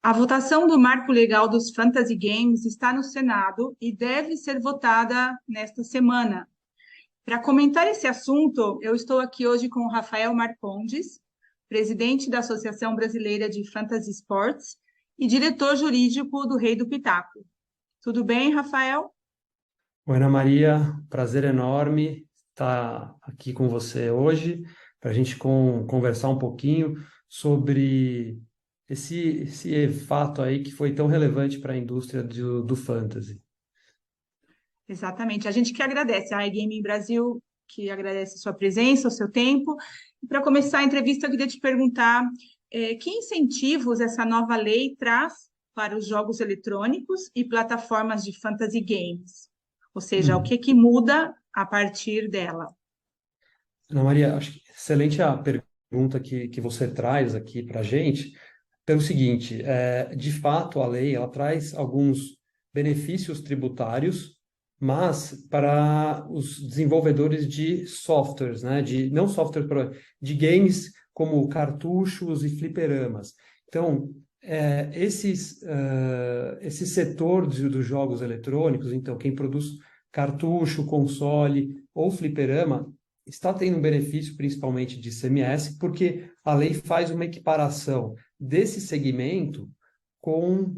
A votação do marco legal dos Fantasy Games está no Senado e deve ser votada nesta semana. Para comentar esse assunto, eu estou aqui hoje com o Rafael Marcondes, presidente da Associação Brasileira de Fantasy Sports e diretor jurídico do Rei do Pitaco. Tudo bem, Rafael? Oi, Ana Maria, prazer enorme estar aqui com você hoje para a gente conversar um pouquinho sobre esse fato aí que foi tão relevante para a indústria do fantasy. Exatamente. A gente que agradece, a iGaming Brasil, que agradece a sua presença, o seu tempo. E para começar a entrevista, eu queria te perguntar, que incentivos essa nova lei traz para os jogos eletrônicos e plataformas de fantasy games? Ou seja, o Hum. que que muda a partir dela? Ana Maria, acho que excelente a pergunta que você traz aqui para a gente, pelo seguinte, de fato a lei ela traz alguns benefícios tributários, mas para os desenvolvedores de softwares, né, não software de games como cartuchos e fliperamas. Então, esse setor dos jogos eletrônicos, então quem produz cartucho, console ou fliperama está tendo um benefício principalmente de ICMS, porque a lei faz uma equiparação desse segmento com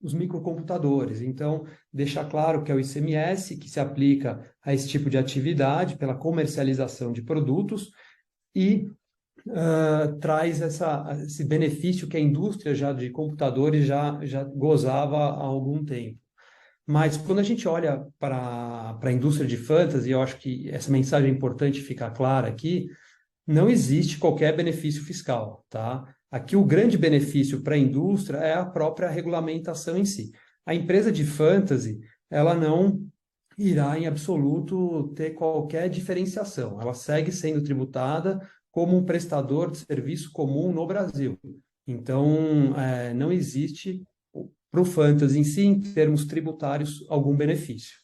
os microcomputadores. Então, deixa claro que é o ICMS que se aplica a esse tipo de atividade pela comercialização de produtos e traz esse benefício que a indústria já de computadores já gozava há algum tempo. Mas quando a gente olha para a indústria de fantasy, eu acho que essa mensagem é importante ficar clara aqui, não existe qualquer benefício fiscal, tá? Aqui o grande benefício para a indústria é a própria regulamentação em si. A empresa de fantasy, ela não irá em absoluto ter qualquer diferenciação. Ela segue sendo tributada como um prestador de serviço comum no Brasil. Então, não existe para o fantasy em si, em termos tributários, algum benefício.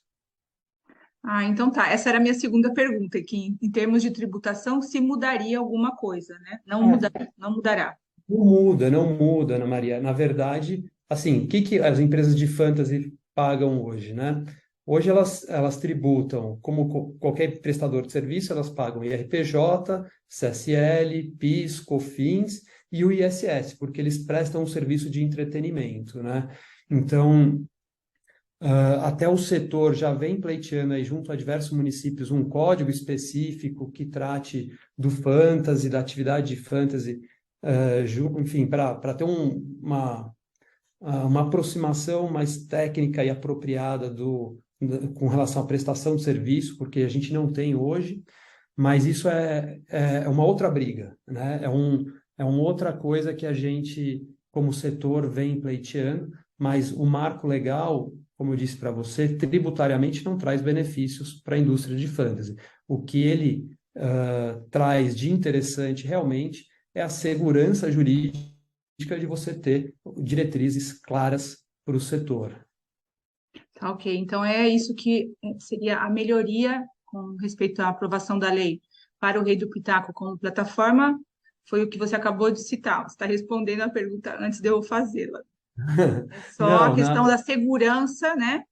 Ah, então tá. Essa era a minha segunda pergunta, que em termos de tributação, se mudaria alguma coisa, né? Não muda, não mudará. Não muda, não muda, Ana Maria. Na verdade, assim, o que as empresas de fantasy pagam hoje, né? Hoje elas tributam, como qualquer prestador de serviço, elas pagam IRPJ, CSL, PIS, COFINS e o ISS, porque eles prestam um serviço de entretenimento, né? Então, até o setor já vem pleiteando aí junto a diversos municípios um código específico que trate do fantasy, da atividade de fantasy, enfim, para ter uma aproximação mais técnica e apropriada com relação à prestação de serviço, porque a gente não tem hoje, mas isso é uma outra briga, né? É uma outra coisa que a gente, como setor, vem pleiteando, mas o marco legal, como eu disse para você, tributariamente não traz benefícios para a indústria de fantasy. O que ele traz de interessante realmente é a segurança jurídica de você ter diretrizes claras para o setor. Tá, ok. Então é isso que seria a melhoria com respeito à aprovação da lei para o Rei do Pitaco como plataforma, foi o que você acabou de citar. Você está respondendo a pergunta antes de eu fazê-la. É só a Não, questão nada. da segurança, né?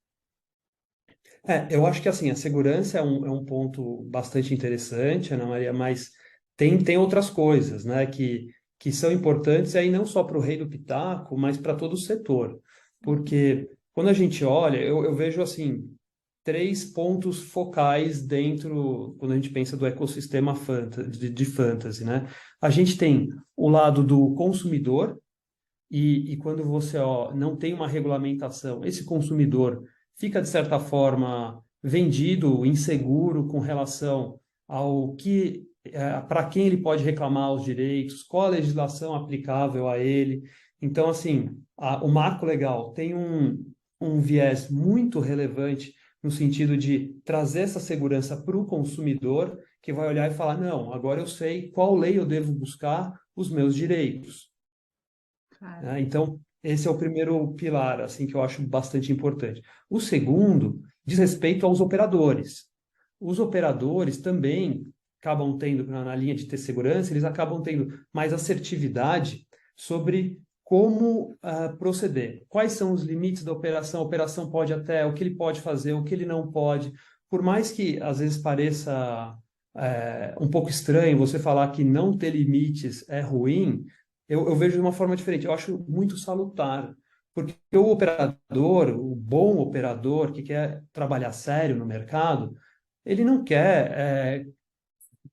Eu acho que assim, a segurança é um ponto bastante interessante, Ana Maria, mas tem outras coisas, né, que são importantes aí não só para o Rei do Pitaco, mas para todo o setor. Porque quando a gente olha, eu vejo assim, três pontos focais dentro, quando a gente pensa do ecossistema de fantasy, né? A gente tem o lado do consumidor, e quando você não tem uma regulamentação, esse consumidor fica, de certa forma, vendido, inseguro com relação ao que, para quem ele pode reclamar os direitos, qual a legislação aplicável a ele. Então, assim, o marco legal tem um viés muito relevante no sentido de trazer essa segurança para o consumidor, que vai olhar e falar: não, agora eu sei qual lei eu devo buscar os meus direitos, Claro. né? Então, esse é o primeiro pilar, assim, que eu acho bastante importante. O segundo diz respeito aos operadores. Os operadores também acabam tendo, na linha de ter segurança, eles acabam tendo mais assertividade sobre como proceder. Quais são os limites da operação? A operação pode até, o que ele pode fazer, o que ele não pode. Por mais que às vezes pareça um pouco estranho você falar que não ter limites é ruim, eu vejo de uma forma diferente. Eu acho muito salutar, porque o operador, o bom operador que quer trabalhar sério no mercado, ele não quer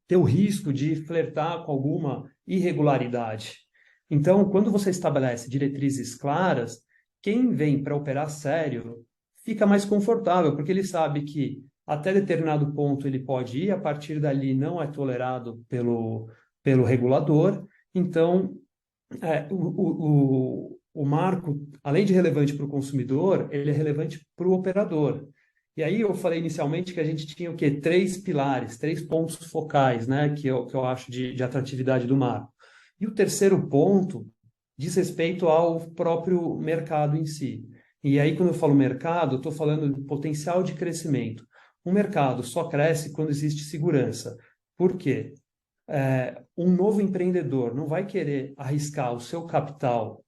ter o risco de flertar com alguma irregularidade. Então, quando você estabelece diretrizes claras, quem vem para operar sério fica mais confortável, porque ele sabe que até determinado ponto ele pode ir, a partir dali não é tolerado pelo regulador. Então, o marco, além de relevante para o consumidor, ele é relevante para o operador. E aí eu falei inicialmente que a gente tinha o quê? Três pilares, três pontos focais, né, que eu acho de atratividade do marco. E o terceiro ponto diz respeito ao próprio mercado em si. E aí, quando eu falo mercado, eu estou falando de potencial de crescimento. Um mercado só cresce quando existe segurança. Por quê? Um novo empreendedor não vai querer arriscar o seu capital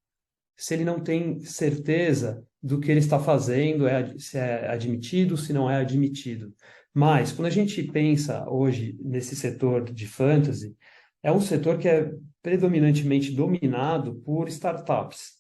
se ele não tem certeza do que ele está fazendo, se é admitido, se não é admitido. Mas, quando a gente pensa hoje nesse setor de fantasy, é um setor que é predominantemente dominado por startups.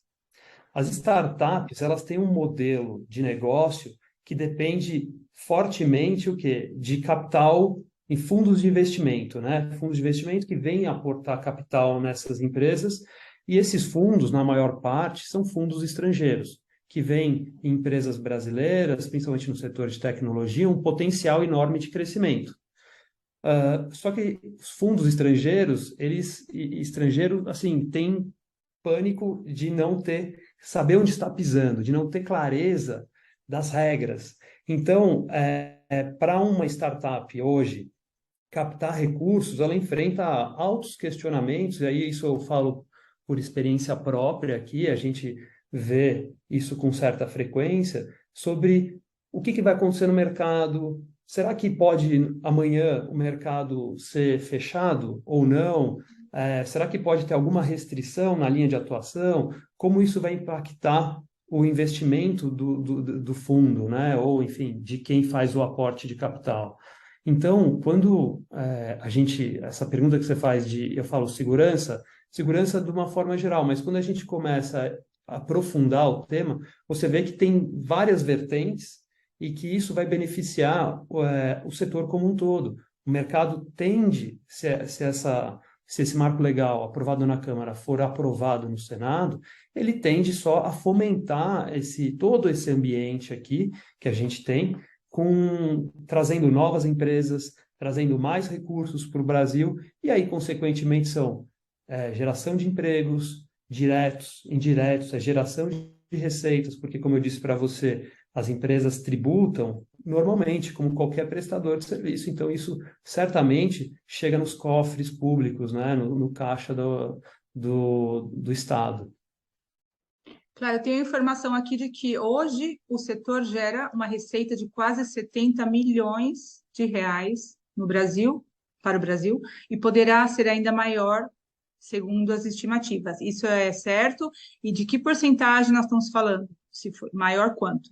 As startups, elas têm um modelo de negócio que depende fortemente o quê? De capital em fundos de investimento, né? Fundos de investimento que vêm aportar capital nessas empresas, e esses fundos, na maior parte, são fundos estrangeiros, que vêm em empresas brasileiras, principalmente no setor de tecnologia, um potencial enorme de crescimento. Só que os fundos estrangeiros, estrangeiro, assim, tem pânico de não ter, saber onde está pisando, de não ter clareza das regras. Então, para uma startup hoje captar recursos, ela enfrenta altos questionamentos, e aí isso eu falo por experiência própria aqui, a gente vê isso com certa frequência, sobre o que vai acontecer no mercado. Será que pode amanhã o mercado ser fechado ou não? Será que pode ter alguma restrição na linha de atuação? Como isso vai impactar o investimento do fundo, né? Ou, enfim, de quem faz o aporte de capital? Então, quando essa pergunta que você faz eu falo segurança, segurança de uma forma geral, mas quando a gente começa a aprofundar o tema, você vê que tem várias vertentes e que isso vai beneficiar o setor como um todo. O mercado tende, se esse marco legal aprovado na Câmara for aprovado no Senado, ele tende só a fomentar todo esse ambiente aqui que a gente tem, trazendo novas empresas, trazendo mais recursos para o Brasil, e aí, consequentemente, são geração de empregos diretos, indiretos, geração de receitas, porque, como eu disse para você, as empresas tributam normalmente, como qualquer prestador de serviço, então isso certamente chega nos cofres públicos, né, no caixa do Estado. Claro, eu tenho informação aqui de que hoje o setor gera uma receita de quase 70 milhões de reais no Brasil, para o Brasil, e poderá ser ainda maior, segundo as estimativas. Isso é certo? E de que porcentagem nós estamos falando? Se for maior quanto?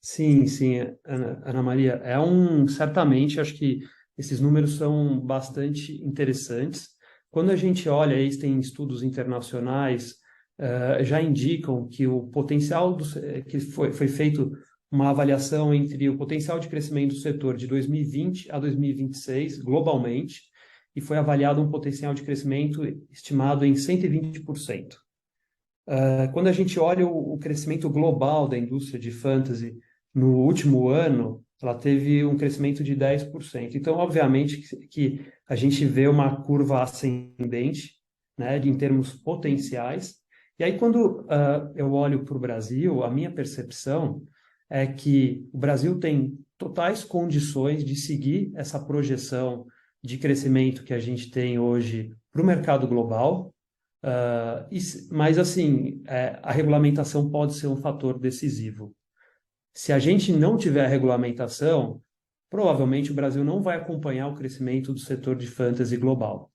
Sim, sim, Ana Maria, certamente, acho que esses números são bastante interessantes. Quando a gente olha, aí tem estudos internacionais, já indicam que o potencial que foi feito uma avaliação entre o potencial de crescimento do setor de 2020 a 2026, globalmente, e foi avaliado um potencial de crescimento estimado em 120%. Quando a gente olha o crescimento global da indústria de fantasy no último ano, ela teve um crescimento de 10%. Então, obviamente, que a gente vê uma curva ascendente, né, em termos potenciais. E aí, quando eu olho para o Brasil, a minha percepção é que o Brasil tem totais condições de seguir essa projeção de crescimento que a gente tem hoje para o mercado global. Mas, assim, a regulamentação pode ser um fator decisivo. Se a gente não tiver a regulamentação, provavelmente o Brasil não vai acompanhar o crescimento do setor de fantasy global.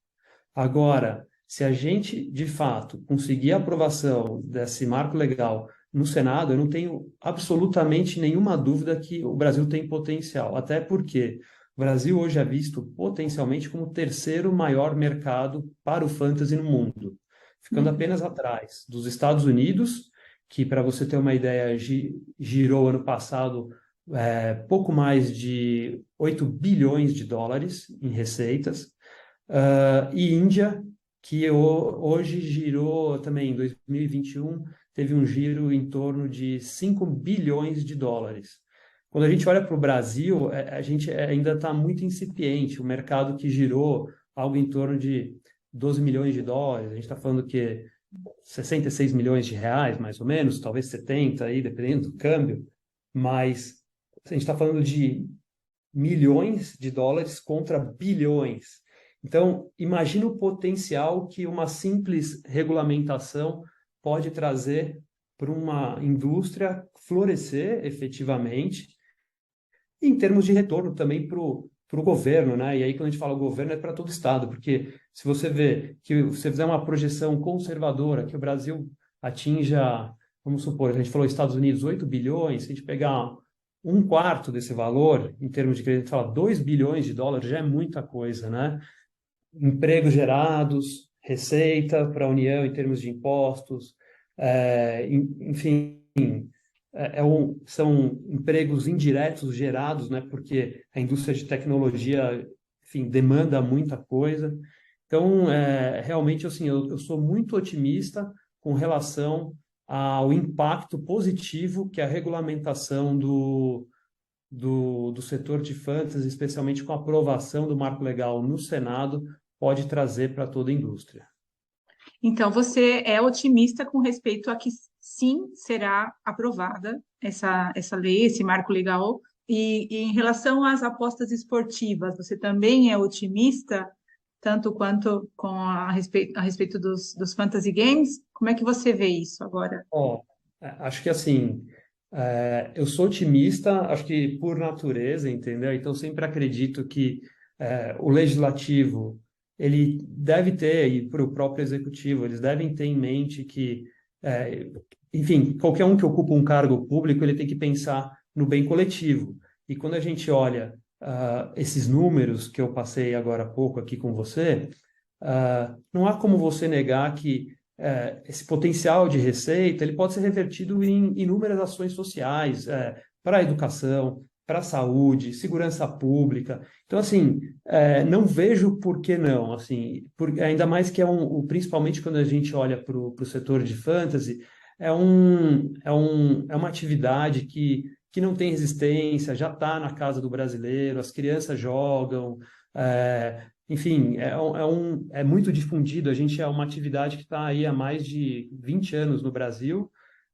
Agora, se a gente, de fato, conseguir a aprovação desse marco legal no Senado, eu não tenho absolutamente nenhuma dúvida que o Brasil tem potencial, até porque o Brasil hoje é visto potencialmente como o terceiro maior mercado para o fantasy no mundo, ficando Uhum. apenas atrás dos Estados Unidos, que, para você ter uma ideia, girou ano passado pouco mais de 8 bilhões de dólares em receitas, e Índia, que hoje girou também em 2021, teve um giro em torno de 5 bilhões de dólares. Quando a gente olha para o Brasil, a gente ainda está muito incipiente. O mercado que girou algo em torno de 12 milhões de dólares, a gente está falando que 66 milhões de reais, mais ou menos, talvez 70 aí, dependendo do câmbio, mas a gente está falando de milhões de dólares contra bilhões. Então, imagina o potencial que uma simples regulamentação pode trazer para uma indústria florescer efetivamente, e em termos de retorno também para o governo, né? E aí, quando a gente fala governo, é para todo Estado, porque se você vê que você fizer uma projeção conservadora, que o Brasil atinja, vamos supor, a gente falou Estados Unidos, 8 bilhões, se a gente pegar um quarto desse valor, em termos de crédito, fala 2 bilhões de dólares, já é muita coisa, né? Empregos gerados, receita para a União em termos de impostos, enfim, são empregos indiretos gerados, né? Porque a indústria de tecnologia, enfim, demanda muita coisa. Então, realmente, assim, eu sou muito otimista com relação ao impacto positivo que a regulamentação do setor de fantasy, especialmente com a aprovação do marco legal no Senado, pode trazer para toda a indústria. Então, você é otimista com respeito a que sim será aprovada essa lei, esse marco legal. E em relação às apostas esportivas, você também é otimista, tanto quanto a respeito dos fantasy games? Como é que você vê isso agora? Ó, acho que assim, eu sou otimista, acho que por natureza, entendeu? Então sempre acredito que o legislativo ele deve ter, e para o próprio executivo, eles devem ter em mente que, é, enfim, qualquer um que ocupa um cargo público, ele tem que pensar no bem coletivo. E quando a gente olha esses números que eu passei agora há pouco aqui com você, não há como você negar que esse potencial de receita ele pode ser revertido em inúmeras ações sociais, para a educação, para a saúde, segurança pública. Então, assim, não vejo por que não, assim, ainda mais que principalmente quando a gente olha para o setor de fantasy, é uma atividade que não tem resistência, já está na casa do brasileiro, as crianças jogam, enfim, é muito difundido. A gente é uma atividade que está aí há mais de 20 anos no Brasil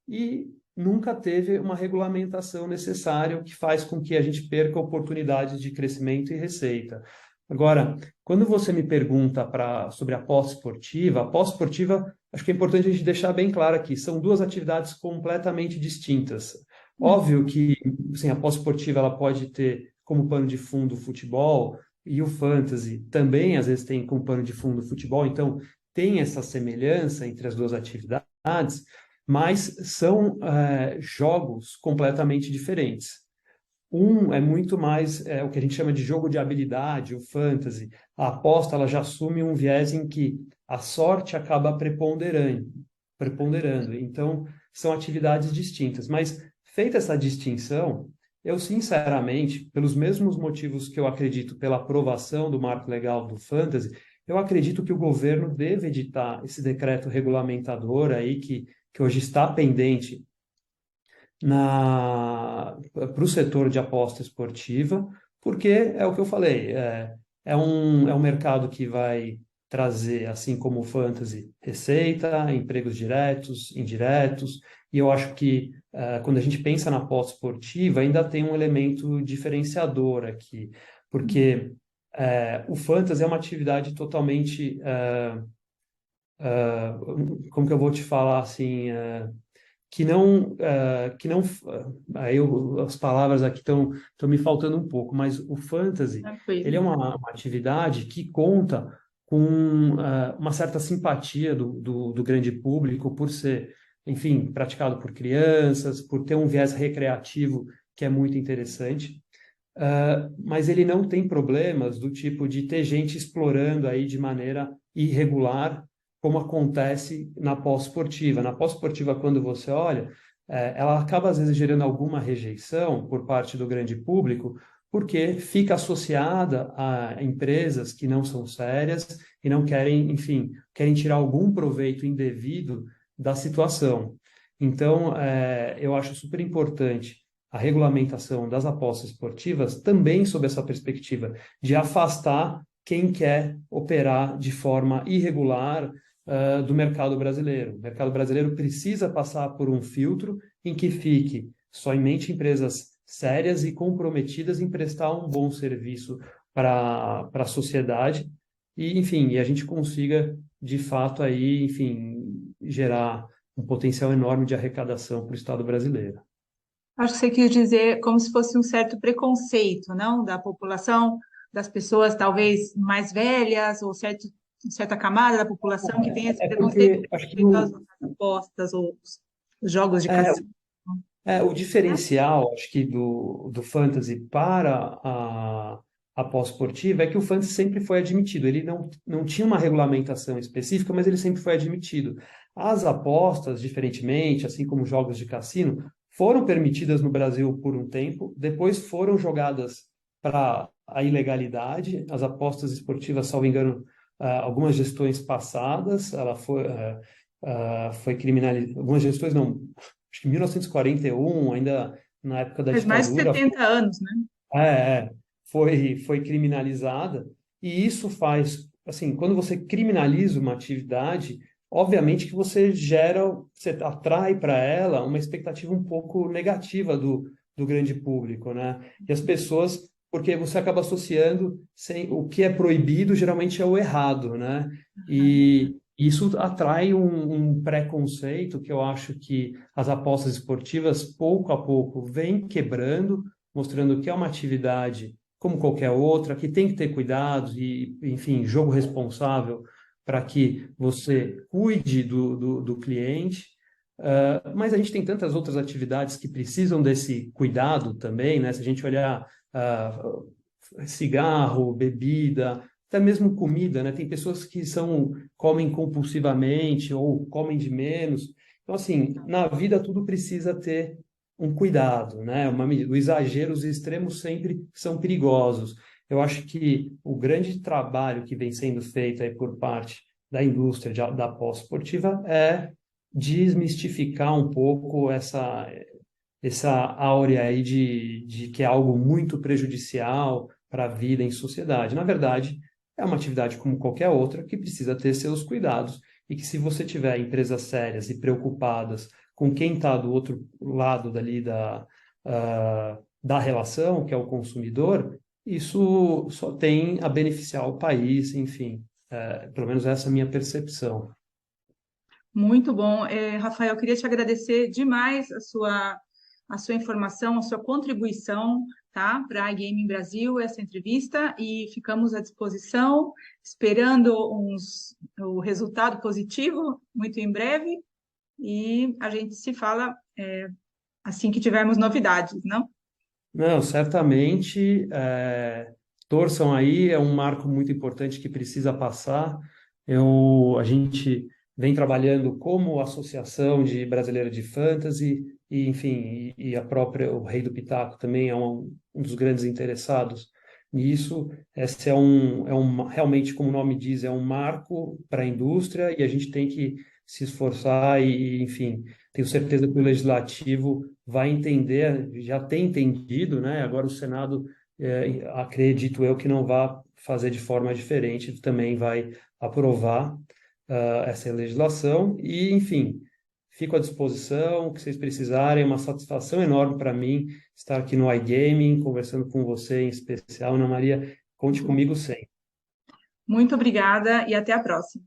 e nunca teve uma regulamentação necessária, o que faz com que a gente perca oportunidades de crescimento e receita. Agora, quando você me pergunta sobre a pós-esportiva, acho que é importante a gente deixar bem claro aqui, são duas atividades completamente distintas. Óbvio que, assim, a pós-esportiva ela pode ter como pano de fundo o futebol, e o fantasy também, às vezes, tem como pano de fundo o futebol, então tem essa semelhança entre as duas atividades, mas são jogos completamente diferentes. Um é muito mais o que a gente chama de jogo de habilidade, o fantasy. A aposta ela já assume um viés em que a sorte acaba preponderando. Então, são atividades distintas. Mas, feita essa distinção, eu, sinceramente, pelos mesmos motivos que eu acredito pela aprovação do marco legal do fantasy, eu acredito que o governo deve editar esse decreto regulamentador aí que hoje está pendente para o setor de aposta esportiva, porque é o que eu falei, é um mercado que vai trazer, assim como o fantasy, receita, empregos diretos, indiretos, e eu acho que quando a gente pensa na aposta esportiva, ainda tem um elemento diferenciador aqui, porque o fantasy é uma atividade totalmente, como que eu vou te falar assim, as palavras aqui estão me faltando um pouco, mas o fantasy, ele é Tranquilo. uma atividade que conta com uma certa simpatia do grande público por ser, enfim, praticado por crianças, por ter um viés recreativo que é muito interessante. Mas ele não tem problemas do tipo de ter gente explorando aí de maneira irregular, como acontece na pós-esportiva. Na pós-esportiva, quando você olha, ela acaba às vezes gerando alguma rejeição por parte do grande público, porque fica associada a empresas que não são sérias e não querem, enfim, querem tirar algum proveito indevido da situação. Então, eu acho super importante a regulamentação das apostas esportivas também sob essa perspectiva de afastar quem quer operar de forma irregular do mercado brasileiro. O mercado brasileiro precisa passar por um filtro em que fique somente empresas sérias e comprometidas em prestar um bom serviço para a sociedade e, enfim, e a gente consiga, de fato, aí, enfim, gerar um potencial enorme de arrecadação para o Estado brasileiro. Acho que você quis dizer como se fosse um certo preconceito, não? Da população, das pessoas talvez mais velhas, ou certa camada da população que tem esse É preconceito porque acho que com as apostas ou os jogos de é, cassino. o diferencial, acho que do fantasy para a pós-esportiva é que o fantasy sempre foi admitido. Ele não tinha uma regulamentação específica, mas ele sempre foi admitido. As apostas, diferentemente, assim como jogos de cassino, foram permitidas no Brasil por um tempo, depois foram jogadas para a ilegalidade. As apostas esportivas, salvo engano, algumas gestões passadas, ela foi criminalizada. Algumas gestões não, acho que em 1941, ainda na época da Faz mais de ditadura, 70 anos, né? é, foi criminalizada, e isso faz, assim, quando você criminaliza uma atividade, obviamente que você atrai para ela uma expectativa um pouco negativa do grande público, né? E as pessoas, porque você acaba associando o que é proibido geralmente é o errado, né? E isso atrai um preconceito que eu acho que as apostas esportivas, pouco a pouco, vêm quebrando, mostrando que é uma atividade como qualquer outra, que tem que ter cuidados e, enfim, jogo responsável para que você cuide do cliente. Mas a gente tem tantas outras atividades que precisam desse cuidado também, né? Se a gente olhar cigarro, bebida, até mesmo comida, né? Tem pessoas que comem compulsivamente ou comem de menos. Então, assim, na vida tudo precisa ter um cuidado, né? O exagero, os extremos sempre são perigosos. Eu acho que o grande trabalho que vem sendo feito aí por parte da indústria da pós-esportiva é desmistificar um pouco essa áurea aí de que é algo muito prejudicial para a vida em sociedade. Na verdade, é uma atividade como qualquer outra que precisa ter seus cuidados e que se você tiver empresas sérias e preocupadas com quem está do outro lado dali da relação, que é o consumidor, isso só tem a beneficiar o país, enfim, pelo menos essa é a minha percepção. Muito bom. Rafael, eu queria te agradecer demais a sua informação, a sua contribuição, tá, para a iGaming Brasil, essa entrevista, e ficamos à disposição, esperando o resultado positivo muito em breve, e a gente se fala, assim que tivermos novidades, não? Não, certamente, torçam aí, é um marco muito importante que precisa passar. A gente vem trabalhando como Associação de Brasileira de Fantasy, e, enfim, e a própria, o Rei do Pitaco também é um dos grandes interessados nisso. Esse realmente, como o nome diz, é um marco para a indústria e a gente tem que se esforçar e, enfim, tenho certeza que o Legislativo vai entender, já tem entendido, né? Agora o Senado, acredito eu que não vai fazer de forma diferente, também vai aprovar essa legislação e, enfim, fico à disposição, o que vocês precisarem, é uma satisfação enorme para mim estar aqui no iGaming, conversando com você em especial, Ana Maria, conte comigo sempre. Muito obrigada e até a próxima.